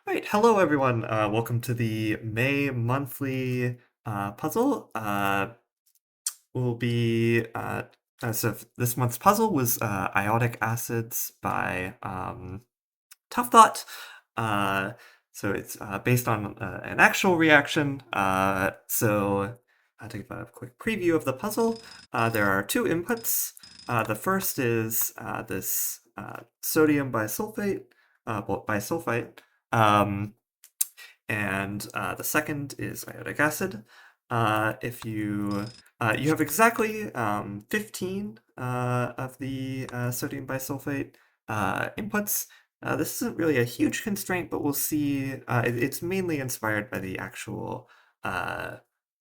All right, hello everyone. Welcome to the May monthly puzzle. Will be so this month's puzzle was Iodic Acids by ToughThought. Uh, so it's based on an actual reaction. So I'll take a quick preview of the puzzle. There are two inputs. The first is this sodium bisulfate, bisulfite. Um, and the second is iodic acid. If you you have exactly 15 of the sodium bisulfate inputs. This isn't really a huge constraint, but we'll see. It's mainly inspired by the actual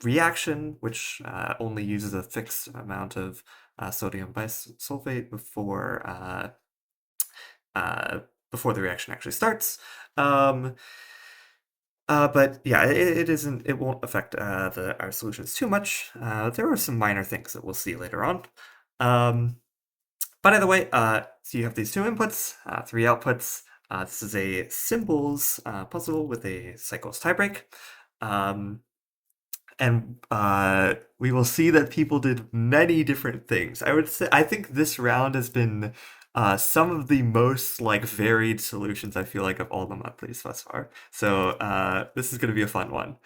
reaction, which only uses a fixed amount of sodium bisulfate before the reaction actually starts. But yeah, it isn't. It won't affect our solutions too much. There are some minor things that we'll see later on. But either way, so you have these two inputs, three outputs. This is a symbols puzzle with a cycles tiebreak. And we will see that people did many different things. I think this round has been some of the most like varied solutions I feel like of all the monthlies thus far. So this is going to be a fun one.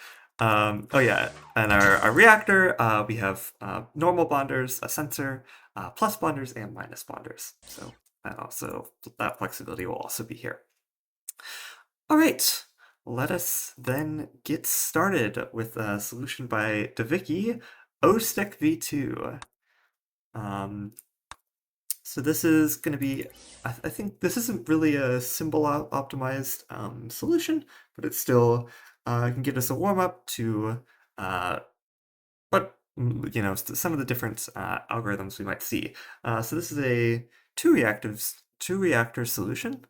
Oh yeah, and our reactor, we have normal bonders, a sensor, plus bonders, and minus bonders. So that flexibility will also be here. All right, let us then get started with a solution by Devicki, O-Stick V2. So this is going to be, I think this isn't really a symbol optimized solution, but it still can give us a warm up to some of the different algorithms we might see. So this is a two reactor solution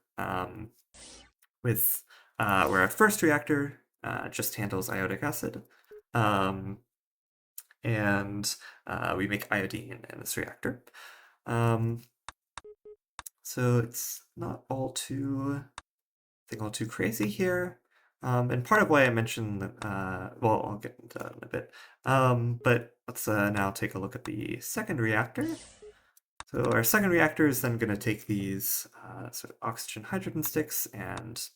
with where our first reactor just handles iodic acid, and we make iodine in this reactor. So it's not all too crazy here. And part of why I mentioned well, I'll get into that in a bit. But let's now take a look at the second reactor. So our second reactor is then going to take these sort of oxygen hydrogen sticks and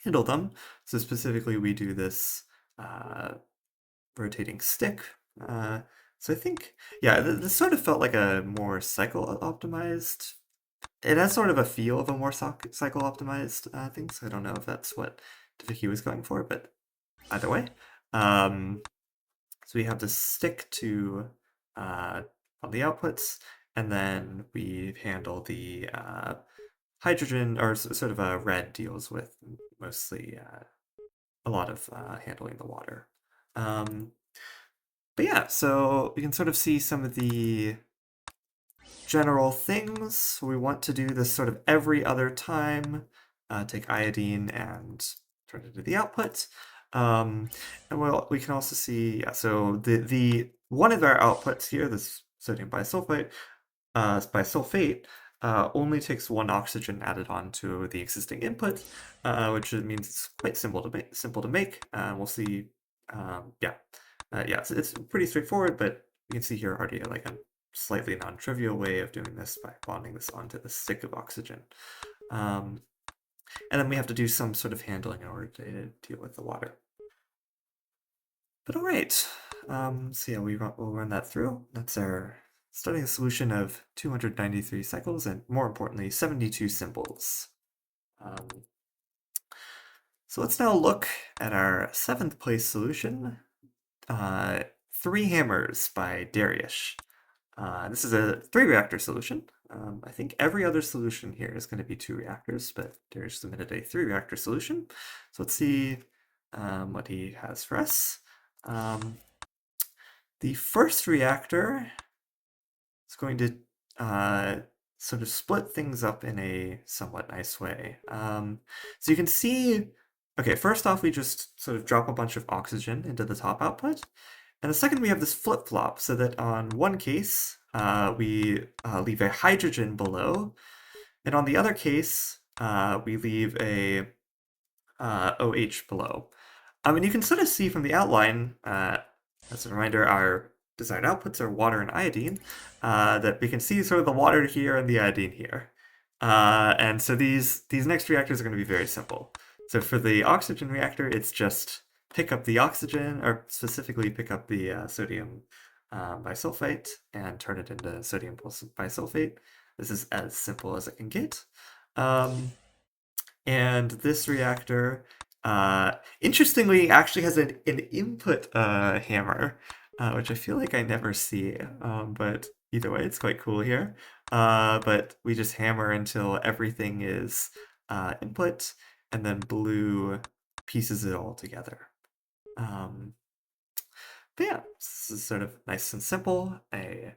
handle them. So specifically, we do this rotating stick. So I think, yeah, this sort of felt like a more cycle optimized. It has sort of a feel of a more cycle optimized thing. So I don't know if that's what Devicki was going for, but either way. So we have this stick to on the outputs, and then we handle the hydrogen, or sort of a red deals with mostly a lot of handling the water. But yeah, so we can sort of see some of the general things. We want to do this sort of every other time. Take iodine and turn it into the output. And we can also see, yeah, so the one of our outputs here, this sodium bisulfate, only takes one oxygen added onto the existing input, which means it's quite simple to make. We'll see, yeah, it's pretty straightforward, but you can see here already like a slightly non-trivial way of doing this by bonding this onto the stick of oxygen. And then we have to do some sort of handling in order to deal with the water. But all right, so yeah, we'll run that through. That's our starting solution of 293 cycles, and more importantly, 72 symbols. So let's now look at our seventh place solution, Three Hammers by Dariush. This is a three reactor solution. I think every other solution here is going to be two reactors, but Dariush submitted a three reactor solution. So let's see what he has for us. The first reactor is going to sort of split things up in a somewhat nice way. So you can see, okay, first off, we just sort of drop a bunch of oxygen into the top output. And the second, we have this flip-flop, so that on one case, we leave a hydrogen below, and on the other case, we leave a OH below. And you can sort of see from the outline, as a reminder, our desired outputs are water and iodine, that we can see sort of the water here and the iodine here. And so these next reactors are going to be very simple. So for the oxygen reactor, it's just pick up the oxygen, or specifically pick up the sodium bisulfite and turn it into sodium bisulfate. This is as simple as it can get. And this reactor, interestingly, actually has an input hammer, which I feel like I never see. But either way, it's quite cool here. But we just hammer until everything is input, and then blue pieces it all together. But yeah, this is sort of nice and simple. A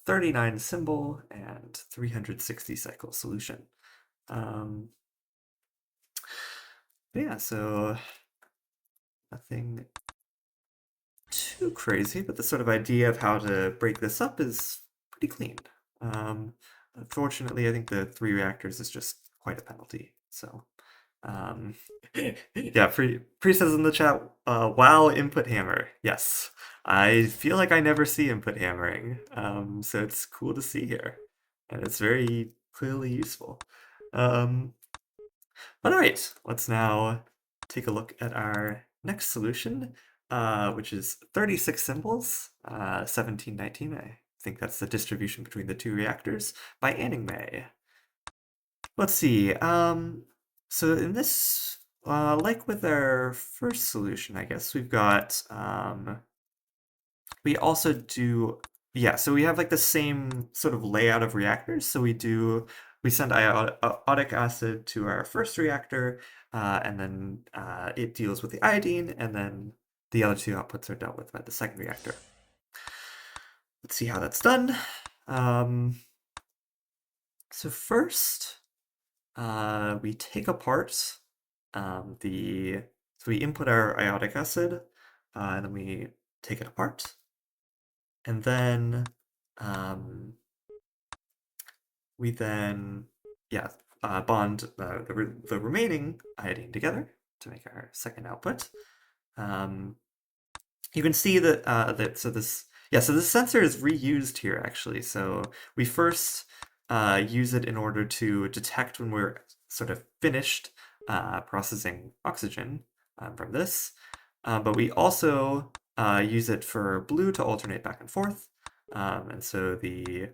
39 symbol and 360 cycle solution. But yeah, so nothing too crazy, but the sort of idea of how to break this up is pretty clean. Unfortunately, I think the 3 reactors is just quite a penalty. So, yeah, Pre says in the chat, wow, input hammer. Yes, I feel like I never see input hammering, so it's cool to see here, and it's very clearly useful. But all right, let's now take a look at our next solution, which is 36 symbols, 1719. I think that's the distribution between the 2 reactors by Anning. Let's see. So in this, like with our first solution, I guess we've got we also do, yeah, so we have like the same sort of layout of reactors. So we send iodic acid to our first reactor, and then it deals with the iodine, and then the other 2 outputs are dealt with by the second reactor. Let's see how that's done. So first, we take apart so we input our iodic acid, and then we take it apart. And then we then, yeah, bond the remaining iodine together to make our second output. You can see that so this sensor is reused here actually. So we first use it in order to detect when we're sort of finished processing oxygen from this, but we also use it for blue to alternate back and forth. And so the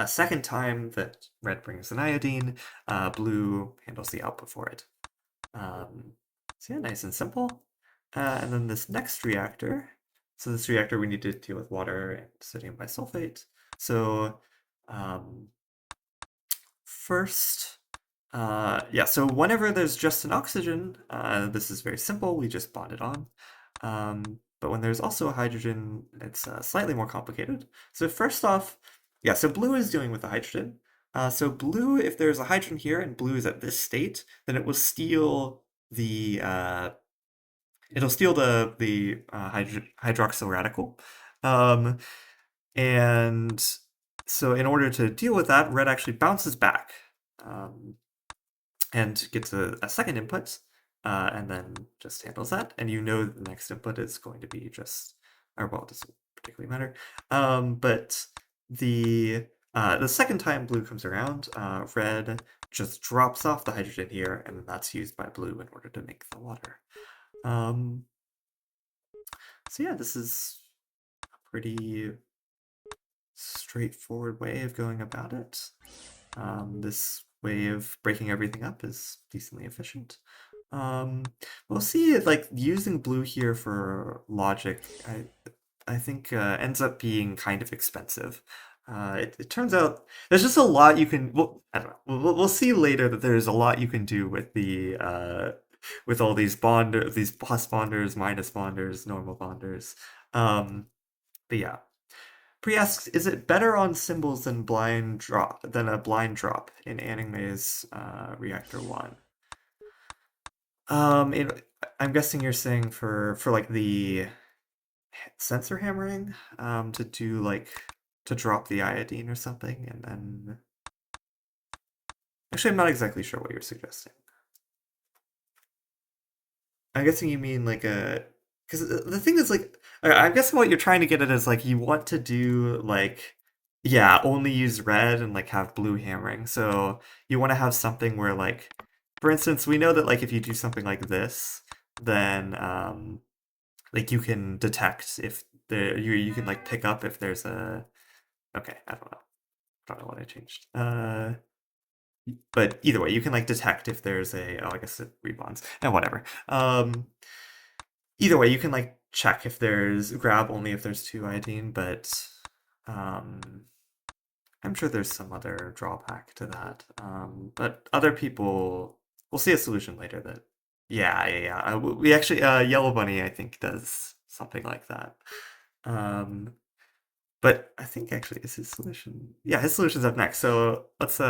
second time that red brings an iodine, blue handles the output for it. So yeah, nice and simple. And then this next reactor, so this reactor we need to deal with water and sodium bisulfate. So first, yeah, so whenever there's just an oxygen, this is very simple, we just bond it on. But when there's also a hydrogen, it's slightly more complicated. So first off, yeah, so blue is dealing with the hydrogen. So blue, if there's a hydrogen here and blue is at this state, then it will steal the hydroxyl radical. And so in order to deal with that, red actually bounces back and gets a second input, and then just handles that. And you know the next input is going to be just, or well, it doesn't particularly matter. But the second time blue comes around, red just drops off the hydrogen here, and that's used by blue in order to make the water. So yeah, this is a pretty straightforward way of going about it. This way of breaking everything up is decently efficient. We'll see, like, using blue here for logic, I think ends up being kind of expensive. It turns out there's just a lot you can, well, I don't know, we'll see later that there's a lot you can do with the with all these plus bonders, minus bonders, normal bonders. But yeah. Pre asks, is it better on symbols than a blind drop in Anime's Reactor 1? I'm guessing you're saying for like the sensor hammering, to do like to drop the iodine or something, and then actually I'm not exactly sure what you're suggesting. I'm guessing you mean like a, because the thing is like, I'm guessing what you're trying to get at is like you want to do like, yeah, only use red and like have blue hammering. So you want to have something where like, for instance, we know that like if you do something like this, then like you can detect if you can like pick up if there's a, okay, I don't know what I changed. But either way, you can like detect if there's a, oh, I guess it rebonds and whatever. Either way, you can like check if there's grab only if there's two iodine, but um, I'm sure there's some other drawback to that. But other people, we'll see a solution later that, yeah. We actually, Yellow Bunny, I think, does something like that. Um, but I think actually is his solution. Yeah, his solution's up next. So let's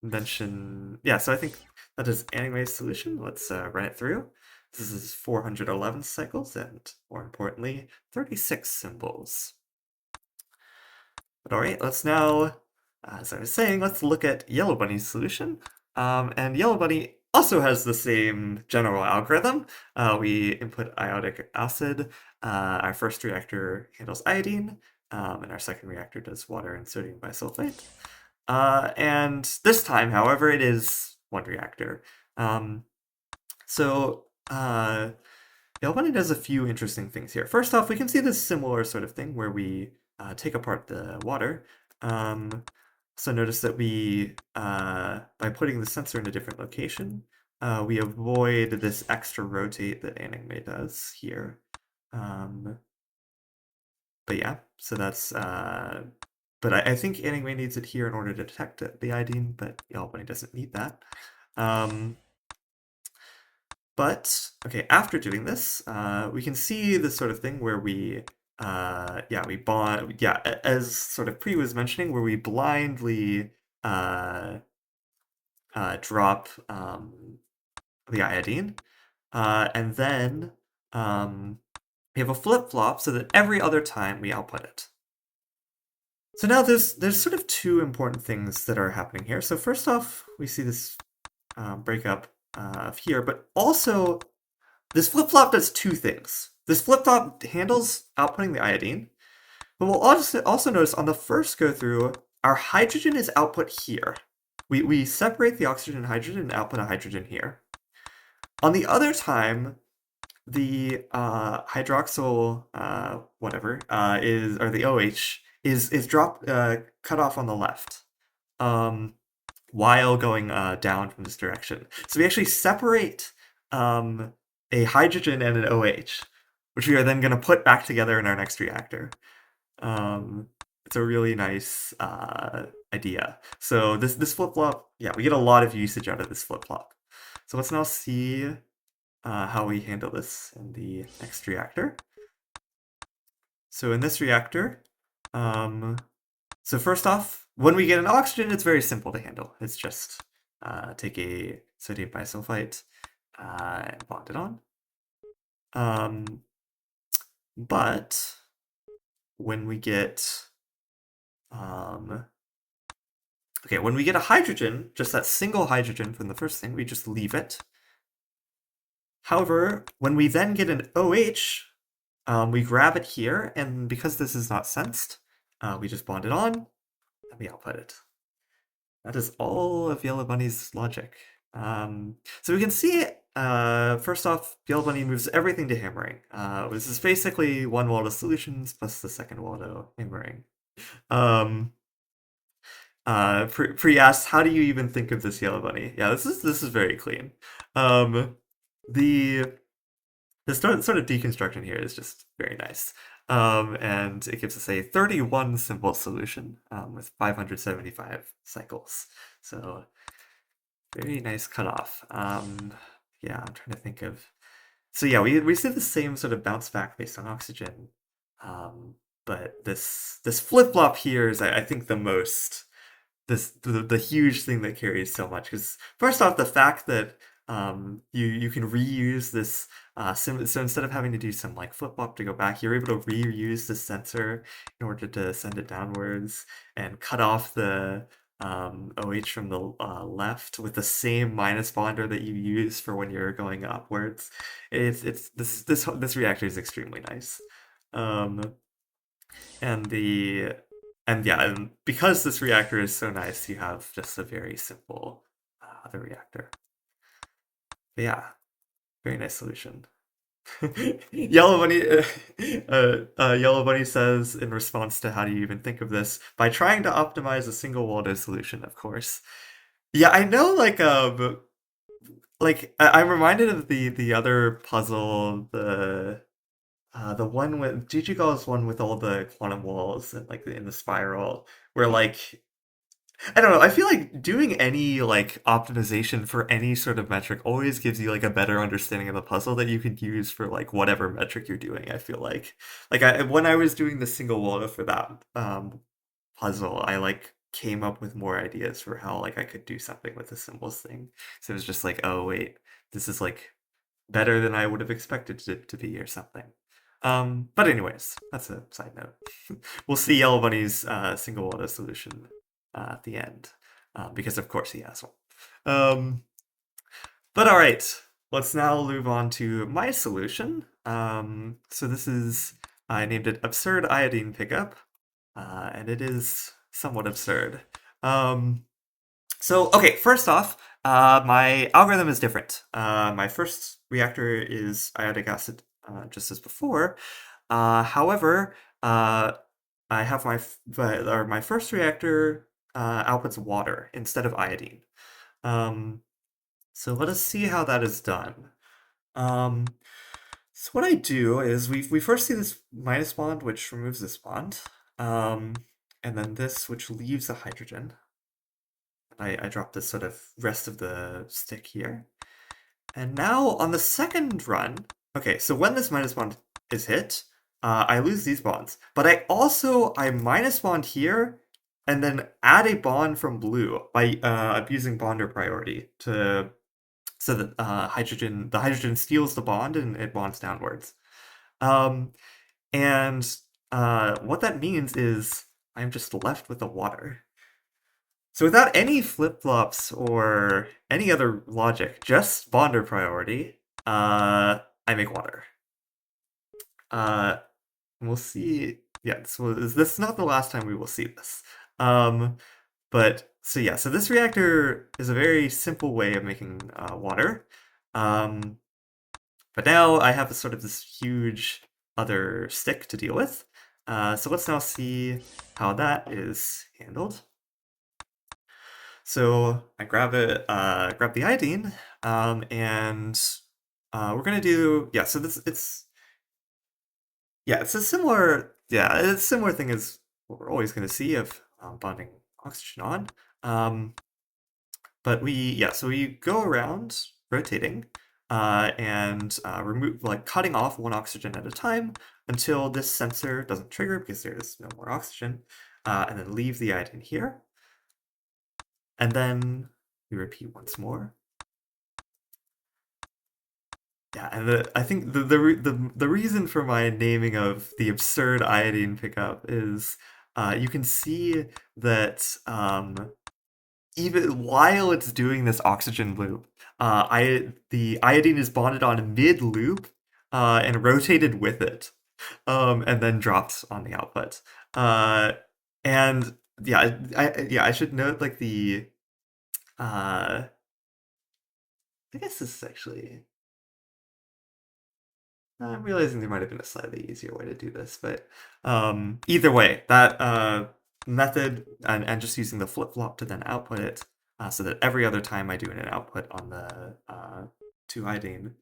mention. Yeah, so I think that is Anime's solution. Let's run it through. This is 411 cycles and more importantly, 36 symbols. But all right, let's now, as I was saying, let's look at Yellow Bunny's solution. And Yellow Bunny also has the same general algorithm. We input iodic acid. Our first reactor handles iodine, and our second reactor does water and sodium bisulfite. And this time, however, it is one reactor. So Yellow Bunny does a few interesting things here. First off, we can see this similar sort of thing where we take apart the water. So notice that we, by putting the sensor in a different location, we avoid this extra rotate that Anime does here. But yeah, so that's, but I think Anime needs it here in order to detect the iodine, but Yellow Bunny doesn't need that. But, okay, after doing this, we can see this sort of thing where we, we bond, as sort of Pri was mentioning, where we blindly drop the iodine, and then we have a flip-flop so that every other time we output it. So now there's sort of two important things that are happening here. So first off, we see this breakup here, but also this flip-flop does two things. This flip-flop handles outputting the iodine, but we'll also notice on the first go-through, our hydrogen is output here. We separate the oxygen and hydrogen and output a hydrogen here. On the other time, the hydroxyl or the OH is dropped cut off on the left. While going down from this direction. So we actually separate a hydrogen and an OH, which we are then going to put back together in our next reactor. It's a really nice idea. So this flip-flop, yeah, we get a lot of usage out of this flip-flop. So let's now see how we handle this in the next reactor. So in this reactor, so first off, when we get an oxygen, it's very simple to handle. It's just take a sodium bisulfite and bond it on. But when we get when we get a hydrogen, just that single hydrogen from the first thing, we just leave it. However, when we then get an OH, we grab it here, and because this is not sensed, we just bond it on, and we output it. That is all of Yellow Bunny's logic. So we can see, first off, Yellow Bunny moves everything to hammering. This is basically one wall to solutions plus the second wall to hammering. Pri asked, how do you even think of this Yellow Bunny? Yeah, this is very clean. The sort of deconstruction here is just very nice. And it gives us a 31 symbol solution with 575 cycles. So very nice cutoff. Yeah, I'm trying to think of. So yeah, we see the same sort of bounce back based on oxygen. But this flip-flop here is I think the most the huge thing that carries so much, because first off, the fact that you can reuse this so instead of having to do some like flip-flop to go back, you're able to reuse the sensor in order to send it downwards and cut off the OH from the left with the same minus bonder that you use for when you're going upwards. It's this reactor is extremely nice. Um, and the and yeah, and because this reactor is so nice, you have just a very simple other reactor. But yeah, very nice solution. Yellow Bunny, Yellow Bunny says in response to how do you even think of this, by trying to optimize a single Waldo solution, of course. Yeah, I know. I'm reminded of the other puzzle, the one with Gigi Gall's one with all the quantum walls and like in the spiral, where like I don't know. I feel like doing any like optimization for any sort of metric always gives you like a better understanding of the puzzle that you could use for like whatever metric you're doing. I feel like when I was doing the single Waldo for that puzzle, I like came up with more ideas for how like I could do something with the symbols thing. So it was just like, oh wait, this is like better than I would have expected it to be or something. But anyways, that's a side note. We'll see Yellow Bunny's single Waldo solution at the end, because of course he has one. But all right, let's now move on to my solution. So this is, I named it Absurd Iodine Pickup, and it is somewhat absurd. Okay, first off, my algorithm is different. My first reactor is iodic acid, just as before. However, I have my first reactor outputs water instead of iodine. So let us see how that is done. So what I do is we first see this minus bond, which removes this bond, and then this, which leaves a hydrogen. I drop this sort of rest of the stick here. And now on the second run, okay, so when this minus bond is hit, I lose these bonds. But I minus bond here, and then add a bond from blue by abusing bonder priority so that the hydrogen steals the bond and it bonds downwards. Um, and what that means is I'm just left with the water. So without any flip-flops or any other logic, just bonder priority, I make water. We'll see. Yeah, this is not the last time we will see this. So this reactor is a very simple way of making water. But now I have sort of this huge other stick to deal with. So let's now see how that is handled. So I grab the iodine, and we're gonna do So it's a similar thing as what we're always gonna see of bonding oxygen on. But we go around rotating and cutting off one oxygen at a time until this sensor doesn't trigger because there is no more oxygen, and then leave the iodine here. And then we repeat once more. Yeah, and I think the reason for my naming of the absurd iodine pickup is you can see that even while it's doing this oxygen loop, the iodine is bonded on mid loop and rotated with it, and then drops on the output. And I should note like I guess this is actually. I'm realizing there might have been a slightly easier way to do this, but either way, that method and just using the flip-flop to then output it, so that every other time I do an output on the 2-iodine,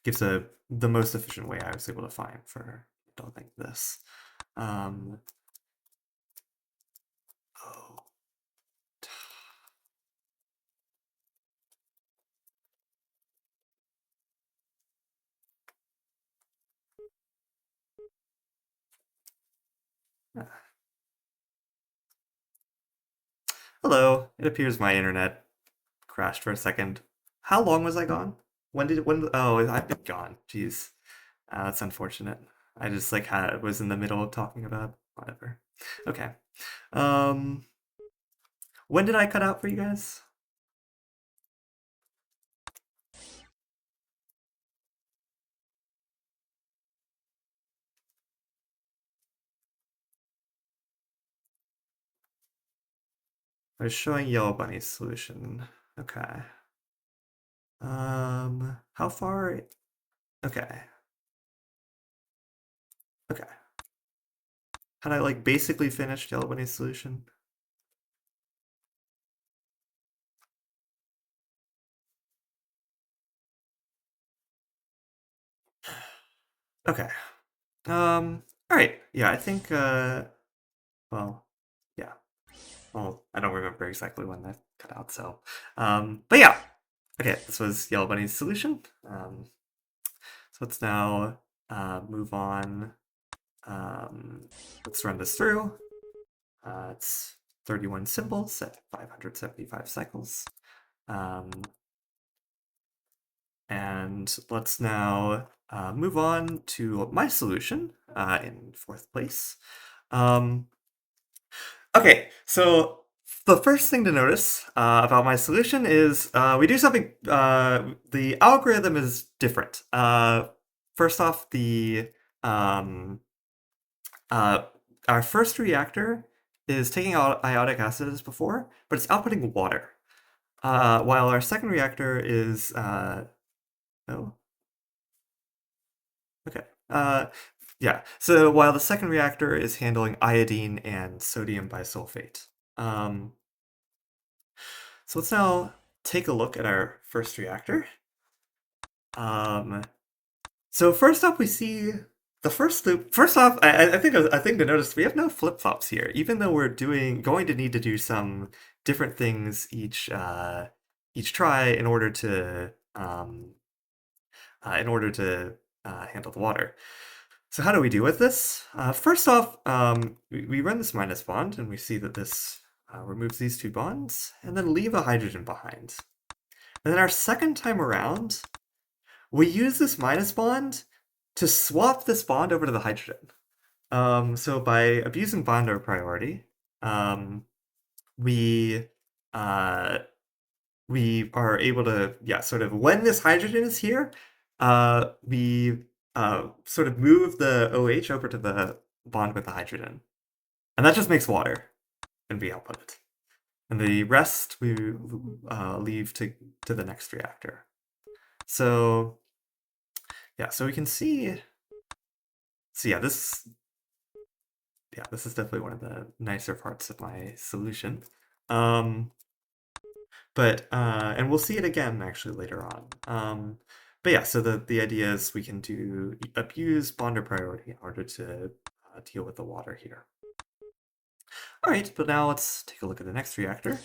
gives the most efficient way I was able to find for handling this. Oh. Hello. It appears my internet crashed for a second. How long was I gone? Oh, I've been gone. Jeez. That's unfortunate. I just was in the middle of talking about whatever. Okay. Um When did I cut out for you guys? I was showing Yellow Bunny's solution. Okay. How far? Okay. Okay. Had I like basically finished Yellow Bunny's solution? Okay. All right. Yeah, I think well, yeah. Well, I don't remember exactly when that cut out, so but yeah. Okay, this was Yellow Bunny's solution. So let's now move on. Let's run this through. It's 31 symbols at 575 cycles. And let's now move on to my solution in fourth place. Okay, so the first thing to notice about my solution is we do something, the algorithm is different. First off, um, our first reactor is taking out iodic acid as before, but it's outputting water. While our second reactor is, oh, okay. Yeah, so while the second reactor is handling iodine and sodium bisulfate. So let's now take a look at our first reactor. So first up, we see the first loop. First off, I think to notice we have no flip-flops here, even though we're going to need to do some different things each try in order to handle the water. So how do we deal with this? First off, we run this minus bond, and we see that this removes these two bonds, and then leave a hydrogen behind. And then our second time around, we use this minus bond to swap this bond over to the hydrogen. So by abusing bond or priority, we are able to, sort of when this hydrogen is here, we sort of move the OH over to the bond with the hydrogen. And that just makes water, and we output it. And the rest we leave to the next reactor. So, yeah, so we can see, this is definitely one of the nicer parts of my solution. But and we'll see it again actually later on. But yeah, so the idea is we can abuse bonder priority in order to deal with the water here. All right, but now let's take a look at the next reactor.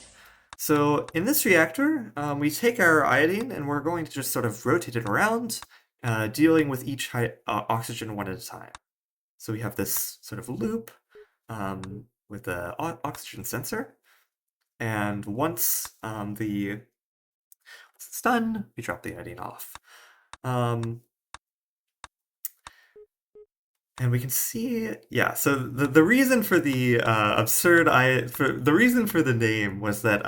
So in this reactor, we take our iodine and we're going to just sort of rotate it around, dealing with each oxygen one at a time. So we have this sort of loop with the oxygen sensor. And once it's done, we drop the iodine off. And we can see, so the reason for the the reason for the name was that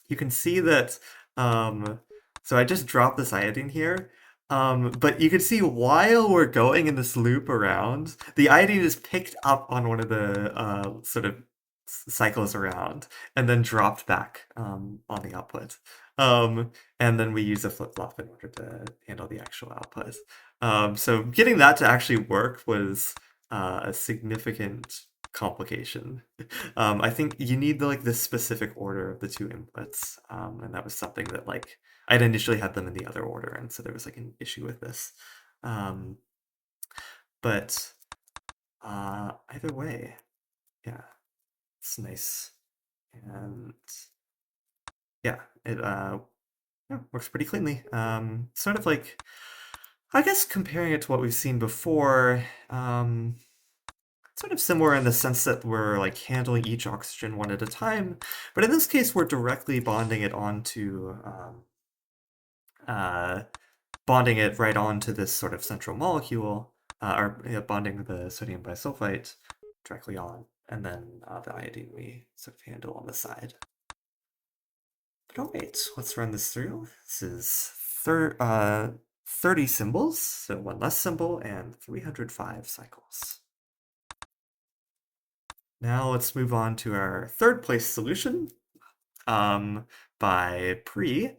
you can see that, so I just dropped this iodine here, but you can see while we're going in this loop around, the iodine is picked up on one of the sort of cycles around and then dropped back on the output. And then we use a flip-flop in order to handle the actual output. So getting that to actually work was a significant complication. I think you need the specific order of the two inputs, and that was something that I'd initially had them in the other order, and so there was an issue with this. But either way, yeah, it's nice, and yeah, it works pretty cleanly. Sort of I guess comparing it to what we've seen before, sort of similar in the sense that we're handling each oxygen one at a time, but in this case we're directly bonding it onto bonding it right onto this sort of central molecule, or bonding the sodium bisulfite directly on, and then the iodine we sort of handle on the side. But all right, let's run this through. This is 30 symbols, so one less symbol, and 305 cycles. Now let's move on to our third place solution by Pre,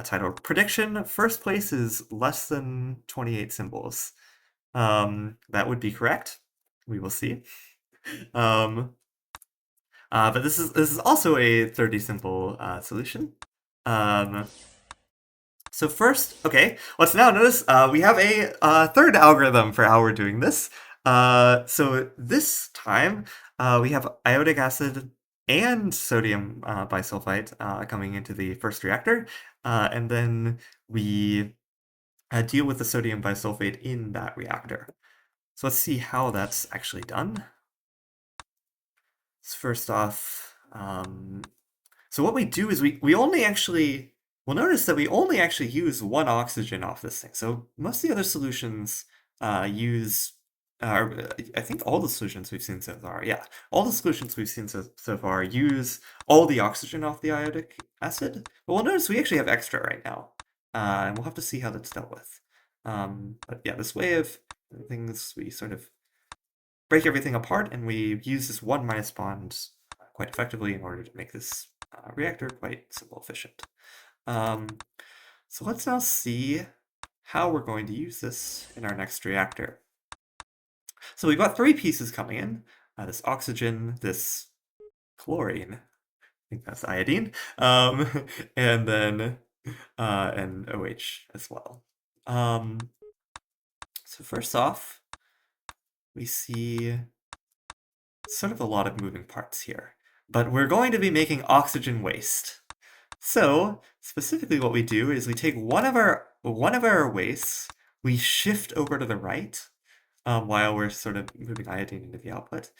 titled Prediction. First place is less than 28 symbols. That would be correct. We will see. But this is also a 30 symbol solution. So first, okay, let's now notice we have a third algorithm for how we're doing this. So this time we have iodic acid and sodium bisulfite coming into the first reactor, and then we deal with the sodium bisulfate in that reactor. So let's see how that's actually done. So first off, so what we do is we only actually, we'll notice that we only actually use one oxygen off this thing. So most of the other solutions use, I think all the solutions we've seen so far, yeah, all the solutions we've seen so far use all the oxygen off the iodic acid. But we'll notice we actually have extra right now, and we'll have to see how that's dealt with. But yeah, this way of things, we sort of break everything apart, and we use this 1- bond quite effectively in order to make this reactor quite simple efficient. So let's now see how we're going to use this in our next reactor. So we've got 3 pieces coming in, this oxygen, this chlorine, I think that's iodine, and then an OH as well. So first off, we see sort of a lot of moving parts here, but we're going to be making oxygen waste. So specifically what we do is we take one of our wastes, we shift over to the right while we're sort of moving iodine into the output.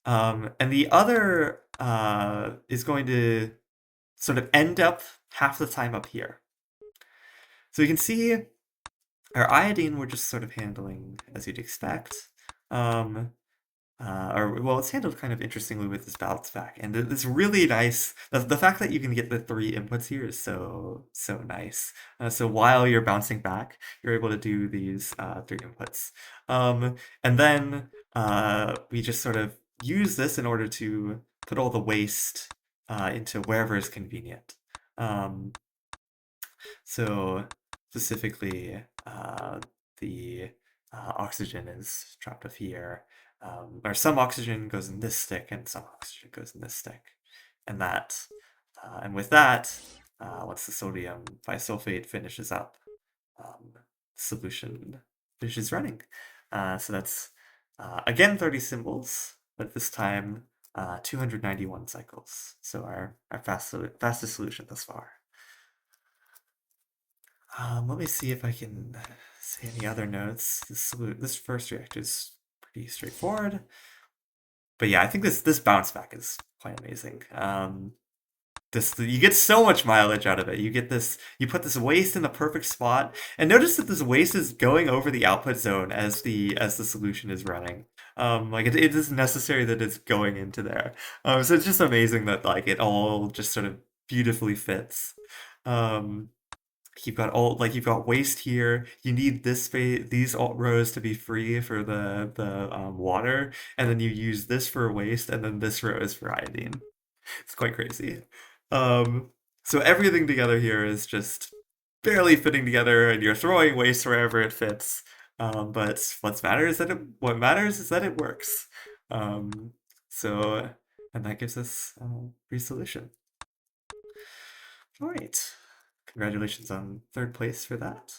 And the other is going to sort of end up half the time up here. So you can see our iodine we're just sort of handling as you'd expect. Well, it's handled kind of interestingly with this bounce back, and it's really nice. The fact that you can get the 3 inputs here is so nice. So while you're bouncing back, you're able to do these 3 inputs, and then we just sort of use this in order to put all the waste into wherever is convenient. So specifically, the oxygen is dropped off here. Or some oxygen goes in this stick and some oxygen goes in this stick. And that, and with that, once the sodium bisulfate finishes up, solution finishes running. So that's, again, 30 symbols, but this time 291 cycles. So our fastest solution thus far. Let me see if I can say any other notes. This first reactor is pretty straightforward. But yeah, I think this bounce back is quite amazing. You get so much mileage out of it. You put this waste in the perfect spot, and notice that this waste is going over the output zone as the solution is running. Like it isn't necessary that it's going into there. So it's just amazing that like it all just sort of beautifully fits. You've got waste here. You need this space, these rows to be free for the water, and then you use this for waste, and then this row is for iodine. It's quite crazy. So everything together here is just barely fitting together, and you're throwing waste wherever it fits. But what matters is that it works. And that gives us free solution. All right. Congratulations on 3rd place for that.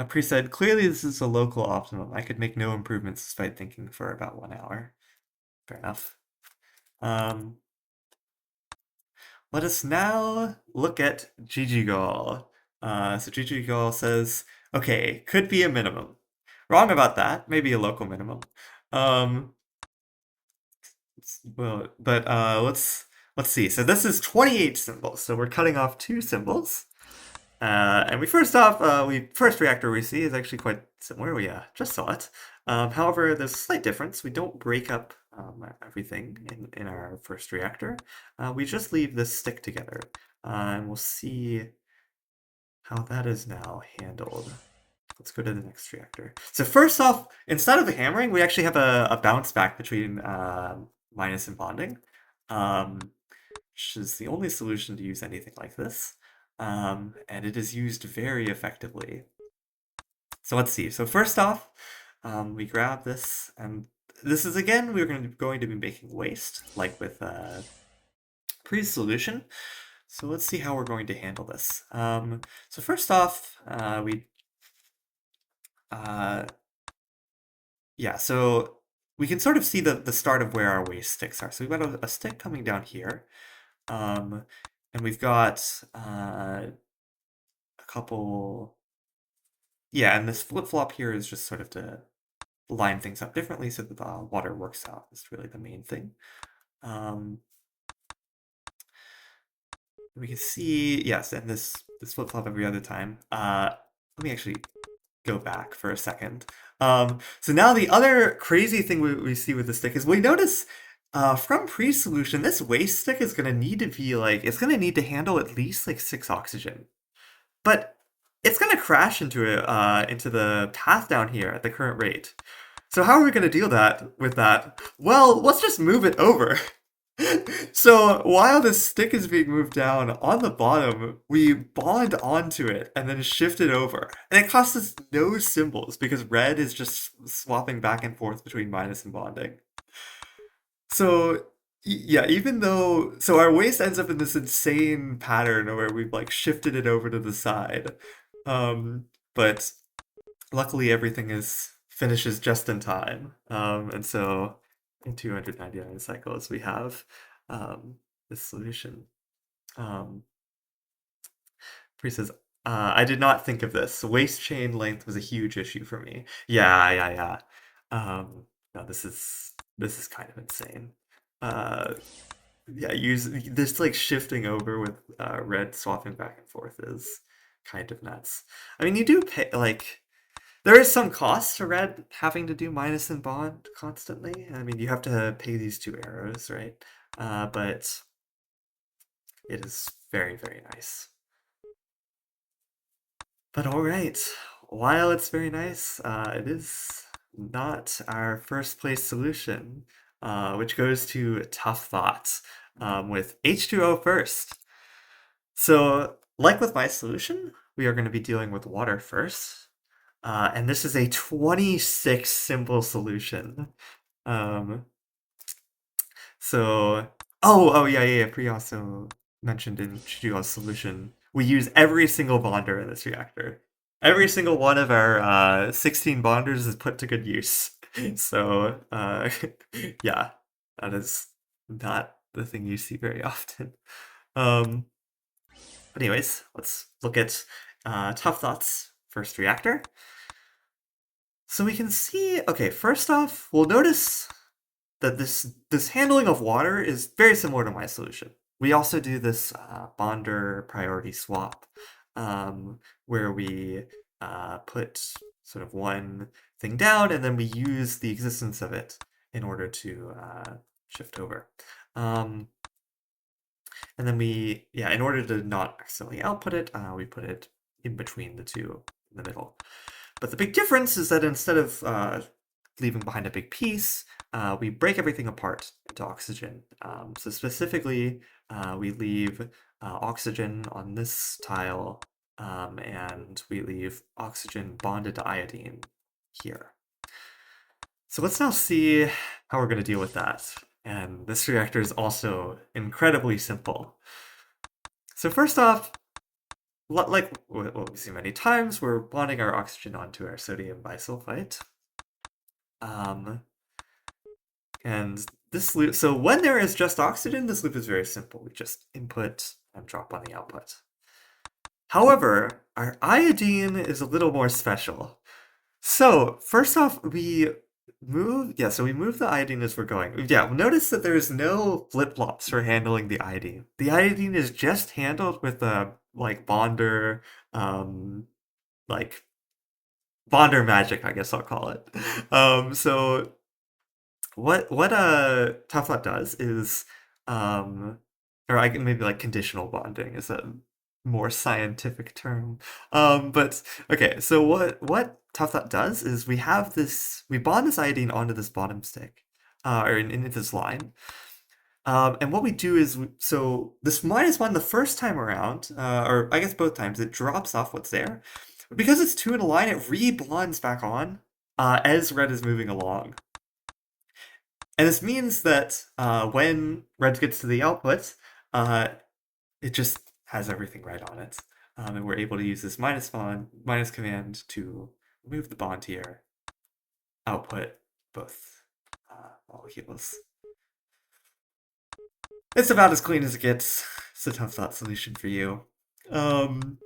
Pre said, clearly this is a local optimum. I could make no improvements despite thinking for about 1 hour. Fair enough. Let us now look at GGGall. So GGGall says, okay, could be a minimum. Wrong about that. Maybe a local minimum. Let's see. So this is 28 symbols. So we're cutting off 2 symbols. And first reactor we see is actually quite similar. We just saw it. However, there's a slight difference. We don't break up everything in our first reactor, we just leave this stick together, and we'll see how that is now handled. Let's go to the next reactor. So first off, instead of hammering, we actually have a bounce back between minus and bonding, which is the only solution to use anything like this. And it is used very effectively. So let's see. So first off, we grab this, and this is again, we're going to be making waste, like with pre-solution. So let's see how we're going to handle this. So first off, yeah, so we can sort of see the start of where our waste sticks are. So we've got a stick coming down here, and we've got a couple. Yeah, and this flip-flop here is just sort of to line things up differently so that the water works out. Is really the main thing. We can see, yes, and this flip-flop every other time. Let me actually go back for a second. So now the other crazy thing we see with the stick is we notice from pre-solution, this waste stick is going to need to be like, it's going to need to handle at least like 6 oxygen. But it's going to crash into the path down here at the current rate. So how are we going to deal with that? Well, let's just move it over. So while the stick is being moved down on the bottom, we bond onto it and then shift it over. And it costs us no symbols because red is just swapping back and forth between minus and bonding. So yeah, even though, so our waste ends up in this insane pattern where we've like shifted it over to the side. But luckily everything finishes just in time. And so in 299 cycles, we have this solution. Pri says, I did not think of this. Waste chain length was a huge issue for me. Yeah. No, this is kind of insane. Yeah, this like shifting over with red swapping back and forth is kind of nuts. I mean, you do pay like. There is some cost to red having to do minus and bond constantly. I mean, you have to pay these 2 arrows, right? But it is very, very nice. But all right, while it's very nice, it is not our first place solution, which goes to ToughThought with H2O first. So, like with my solution, we are going to be dealing with water first. And this is a 26 symbol solution. So, yeah. Pri also mentioned in Chiju's solution, we use every single bonder in this reactor. Every single one of our 16 bonders is put to good use. So, yeah, that is not the thing you see very often. But anyways, let's look at ToughThought's first reactor. So we can see, okay, first off, we'll notice that this handling of water is very similar to my solution. We also do this bonder priority swap, where we put sort of one thing down and then we use the existence of it in order to shift over. And then in order to not accidentally output it, we put it in between the two in the middle. But the big difference is that instead of leaving behind a big piece, we break everything apart into oxygen. So specifically, we leave oxygen on this tile, and we leave oxygen bonded to iodine here. So let's now see how we're going to deal with that. And this reactor is also incredibly simple. So first off, like what we've seen many times, we're bonding our oxygen onto our sodium bisulfite. And this loop, so when there is just oxygen, this loop is very simple. We just input and drop on the output. However, our iodine is a little more special. So first off, we move the iodine as we're going. Yeah, notice that there is no flip-flops for handling the iodine. The iodine is just handled with a like bonder magic, I guess I'll call it. So what ToughThought does is, um, or I can maybe like conditional bonding is a more scientific term. But okay, so what ToughThought does is we bond this iodine onto this bottom stick, or in this line. And what we do is, so this minus one the first time around, or I guess both times, it drops off what's there. But because it's two in a line, it re-bonds back on as red is moving along. And this means that when red gets to the output, uh, it just has everything right on it. And we're able to use this minus command to remove the bond here, output both molecules. It's about as clean as it gets. It's a ToughThought solution for you. Um,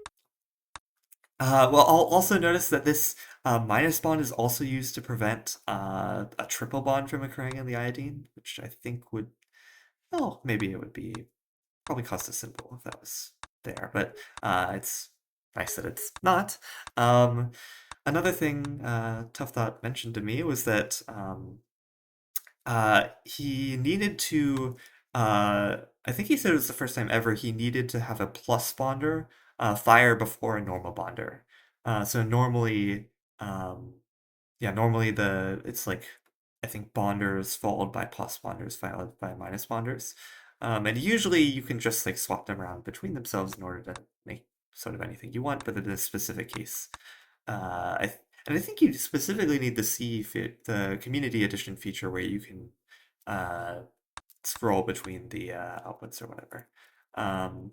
well, I'll also notice that this minus bond is also used to prevent a triple bond from occurring in the iodine, which I think would, well, maybe it would be probably cost a symbol if that was there, but it's nice that it's not. Another thing ToughThought mentioned to me was that he needed to, I think he said it was the first time ever he needed to have a plus bonder fire before a normal bonder. So normally, um, yeah, normally it's like, I think bonders followed by plus bonders followed by minus bonders. And usually you can just like swap them around between themselves in order to make sort of anything you want, but in this specific case, and I think you specifically need the community edition feature where you can uh, scroll between the outputs or whatever. Um,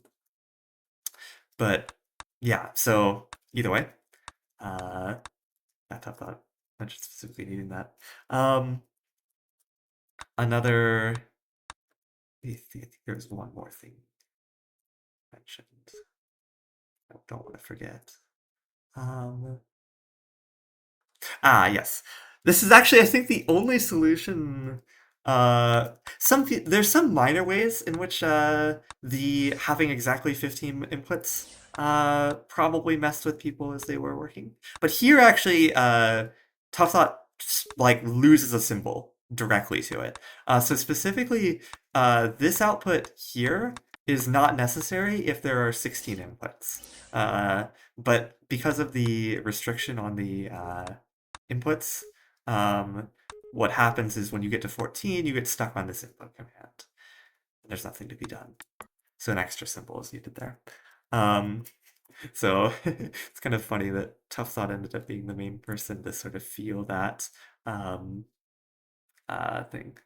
but yeah, so either way, uh, I thought mentioned specifically needing that. Another, I think there was one more thing mentioned. I don't want to forget. Um, yes. This is actually, I think, the only solution. There's some minor ways in which the having exactly 15 inputs probably messed with people as they were working. But here, actually, ToughThought like loses a symbol directly to it. So specifically, this output here is not necessary if there are 16 inputs. But because of the restriction on the inputs, um, what happens is when you get to 14, you get stuck on this input command. And there's nothing to be done. So an extra symbol is needed there. So it's kind of funny that ToughThought ended up being the main person to sort of feel that thing.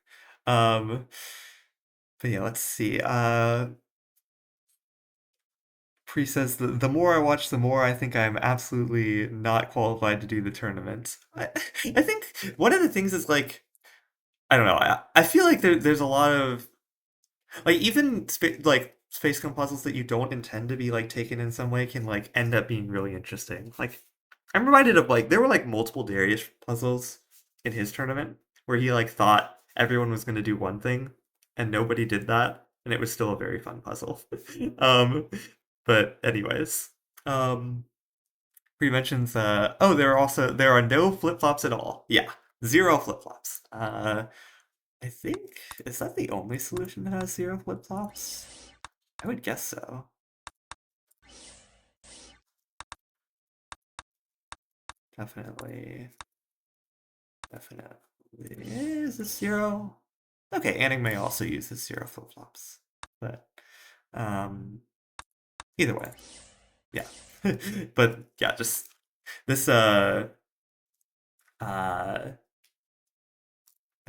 But yeah, let's see. Pre says the more I watch, the more I think I'm absolutely not qualified to do the tournament. I think one of the things is like, I don't know. I feel like there's a lot of like even like SpaceChem puzzles that you don't intend to be like taken in some way can like end up being really interesting. Like I'm reminded of like there were like multiple Darius puzzles in his tournament where he like thought everyone was going to do one thing and nobody did that, and it was still a very fun puzzle. um, but anyways, um, he mentions oh there are no flip flops at all. Yeah, zero flip flops. I think, is that the only solution that has zero flip-flops? I would guess so. Definitely. Definitely. Is this zero? Okay, anime also uses zero flip-flops. But, either way. Yeah. But, yeah, just, this, uh, yeah,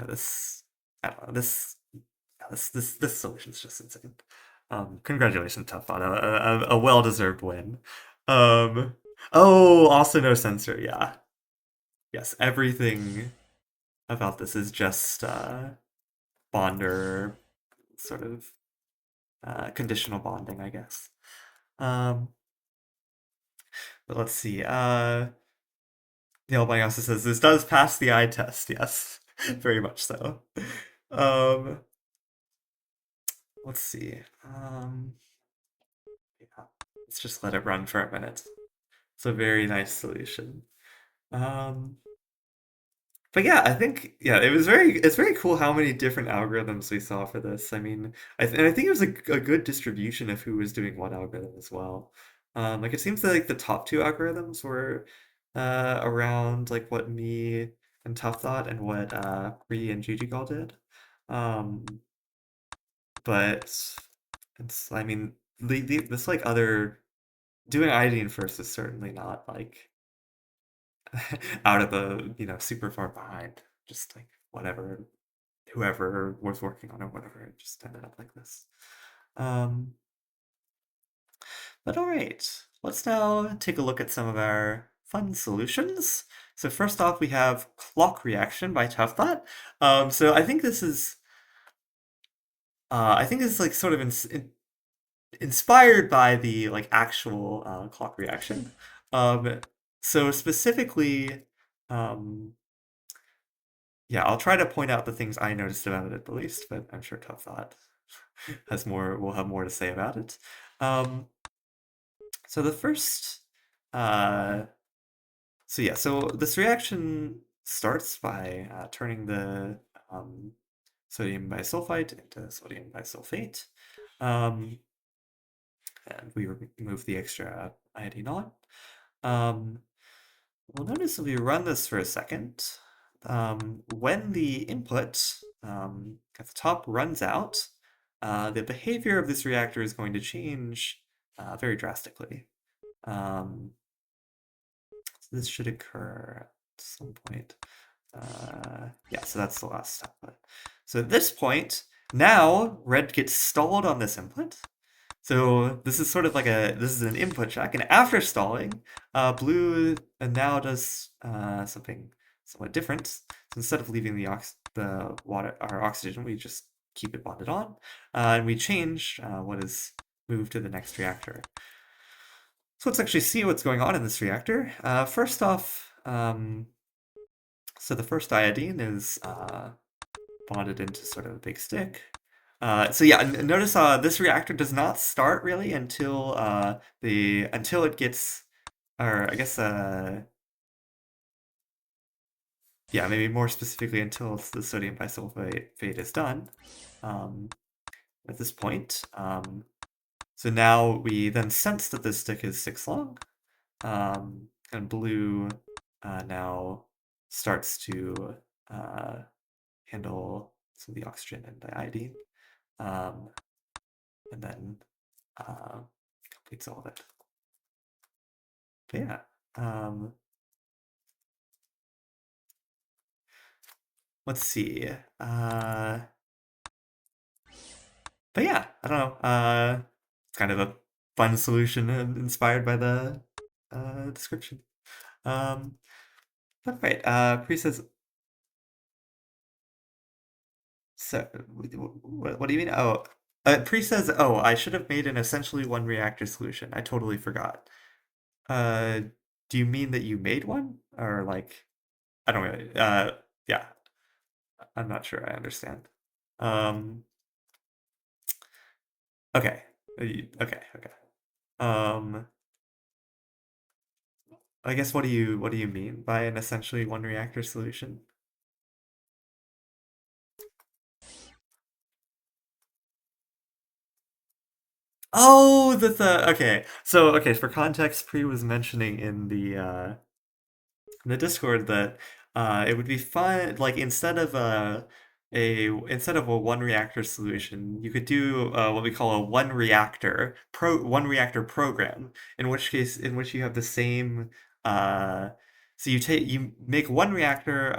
this, I don't know, this solution's just insane. Congratulations, ToughThought. A well-deserved win. Oh, also no censor. Yeah. Yes, everything about this is just bonder, sort of conditional bonding, I guess. Um, but let's see. Neil Banyasa says this does pass the eye test. Yes, very much so. Um, let's see. Yeah, let's just let it run for a minute. It's a very nice solution. Um, But yeah, I think yeah, it's very cool how many different algorithms we saw for this. I mean, and I think it was a good distribution of who was doing what algorithm as well. Like it seems that like the top two algorithms were around like what me and ToughThought and what Ree and Gigi did. Um, but it's I mean this like other doing iodine first is certainly not like out of the super far behind. Just like whatever whoever was working on it, whatever, it just ended up like this. Um, but all right, let's now take a look at some of our fun solutions. So first off, we have clock reaction by ToughThought. So I think this is like sort of inspired by the like actual clock reaction. Um, so specifically, um, yeah, I'll try to point out the things I noticed about it at the least, but I'm sure ToughThought has more will have more to say about it. Um, so the first, uh, so yeah, so this reaction starts by turning the sodium bisulfite into sodium bisulfate, um, and we remove the extra iodine on. Um, we'll notice if we run this for a second, when the input at the top runs out, the behavior of this reactor is going to change very drastically. Um, so this should occur at some point. Yeah, so that's the last step. So at this point, now red gets stalled on this input. So this is sort of like this is an input check, and after stalling, blue now does something somewhat different. So instead of leaving the water our oxygen, we just keep it bonded on, and we change what is moved to the next reactor. So let's actually see what's going on in this reactor. First off, so the first iodine is bonded into sort of a big stick. So yeah, notice this reactor does not start really until until it gets, or I guess yeah, maybe more specifically until the sodium bisulfate is done. At this point, so now we then sense that this stick is 6 long, and blue now starts to handle some of the oxygen and the iodine. And then completes all of it. But yeah, let's see. But yeah, I don't know. It's kind of a fun solution inspired by the description. But right, Pri says, so what do you mean? Oh, Pri says, oh, I should have made an essentially one reactor solution. I totally forgot. Uh, do you mean that you made one? Or like, I don't really, yeah, I'm not sure I understand. Um, okay. Okay, okay. Um, I guess what do you mean by an essentially one reactor solution? Oh, the okay. So okay, for context, Pri was mentioning in the Discord that it would be fun, like instead of a one reactor solution, you could do what we call a one reactor program, in which you have the same so you make one reactor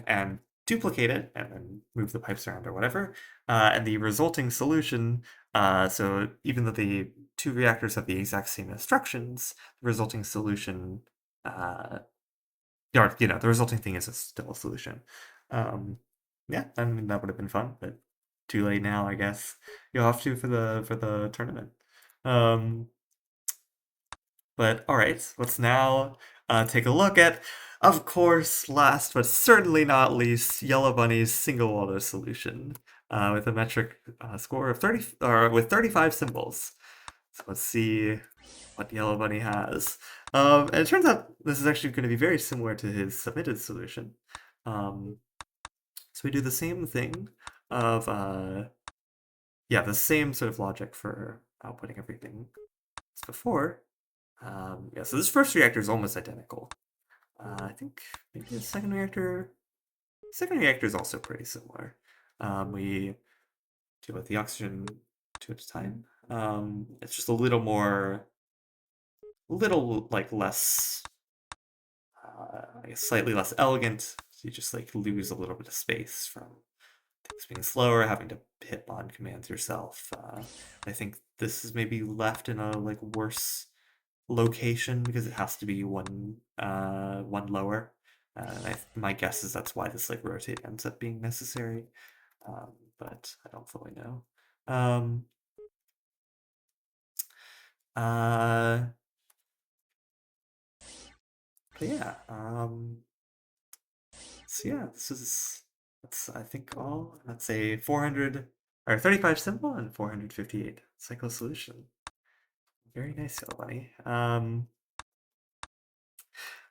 and duplicate it and then move the pipes around or whatever, and the resulting solution, so even though the two reactors have the exact same instructions, the resulting solution or the resulting thing is still a solution. Um, yeah, I mean that would have been fun, but too late now, I guess. You'll have to for the tournament. Um, but all right, let's now take a look at, of course, last but certainly not least, Yellow Bunny's single water solution with a metric score of 30 or with 35 symbols. So let's see what Yellow Bunny has. And it turns out this is actually going to be very similar to his submitted solution. So we do the same thing of, yeah, the same sort of logic for outputting everything as before. Yeah, so this first reactor is almost identical. I think maybe the second reactor is also pretty similar. We deal with the oxygen two at a time. It's just a little more, like less, I guess slightly less elegant. So you just like lose a little bit of space from things being slower, having to hit bond commands yourself. I think this is maybe left in a like worse location because it has to be one lower. My guess is that's why this like rotate ends up being necessary, but I don't fully know. Uh, but yeah, so yeah, that's I think all. That's a 400 or 35 symbol and 458 cycle solution. Very nice, Yellow Bunny.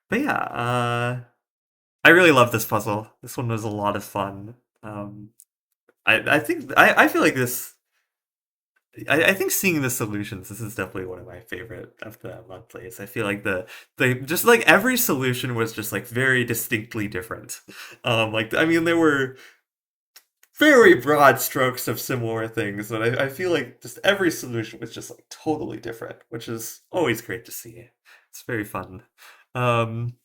But yeah, I really love this puzzle. This one was a lot of fun. I think I feel like this. I think seeing the solutions, this is definitely one of my favorite of the monthlies. I feel like the just like every solution was just like very distinctly different. Like I mean there were very broad strokes of similar things, but I feel like just every solution was just like totally different, which is always great to see. It's very fun. Um,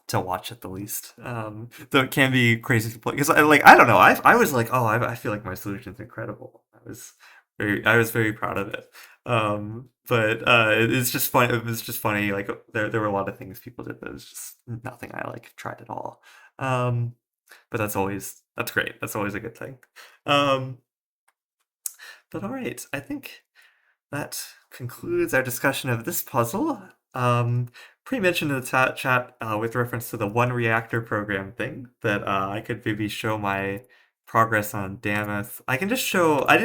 to watch at the least. Though it can be crazy to play because I don't know. I was like, oh, I feel like my solution's incredible. I was very proud of it. But it's just fun. It was just funny. Like there were a lot of things people did that was just nothing I like tried at all. Um, but that's great. That's always a good thing. Um, but all right, I think that concludes our discussion of this puzzle. Pre-mentioned in the chat with reference to the one reactor program thing that I could maybe show my progress on Dammoth. I can just show. I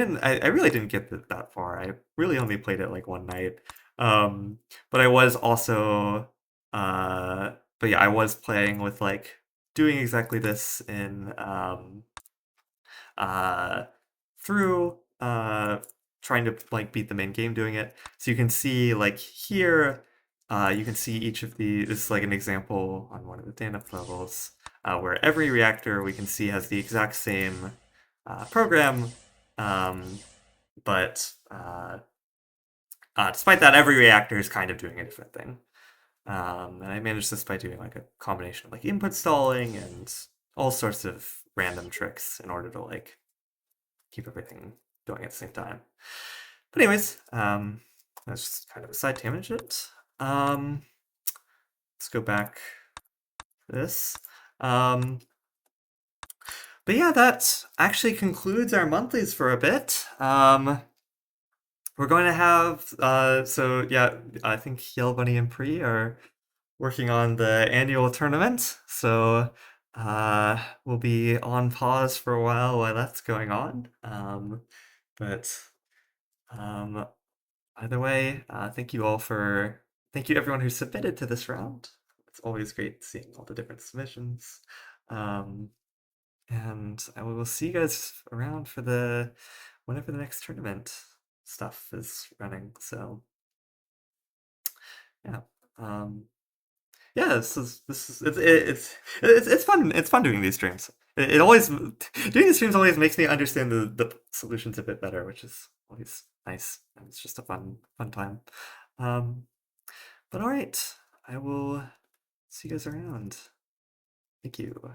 really didn't get that far. I really only played it like one night. But I was also, but yeah, I was playing with like doing exactly this in uh, through trying to like beat the main game doing it. So you can see like here, you can see each of the. This is like an example on one of the Daneth levels where every reactor we can see has the exact same program, but despite that, every reactor is kind of doing a different thing. And I managed this by doing like a combination of like input stalling and all sorts of random tricks in order to like keep everything going at the same time. But anyways, that's just kind of a side tangent. Let's go back to this. But yeah, that actually concludes our monthlies for a bit. We're going to have, so yeah, I think Yellow Bunny and Pre are working on the annual tournament. So we'll be on pause for a while that's going on. But either way, thank you everyone who submitted to this round. It's always great seeing all the different submissions. And I will see you guys around for whenever the next tournament stuff is running. So yeah. Yeah, it's fun. It's fun doing these streams. It always doing these streams always makes me understand the solutions a bit better, which is always nice. And it's just a fun time. Um, but all right, I will see you guys around. Thank you.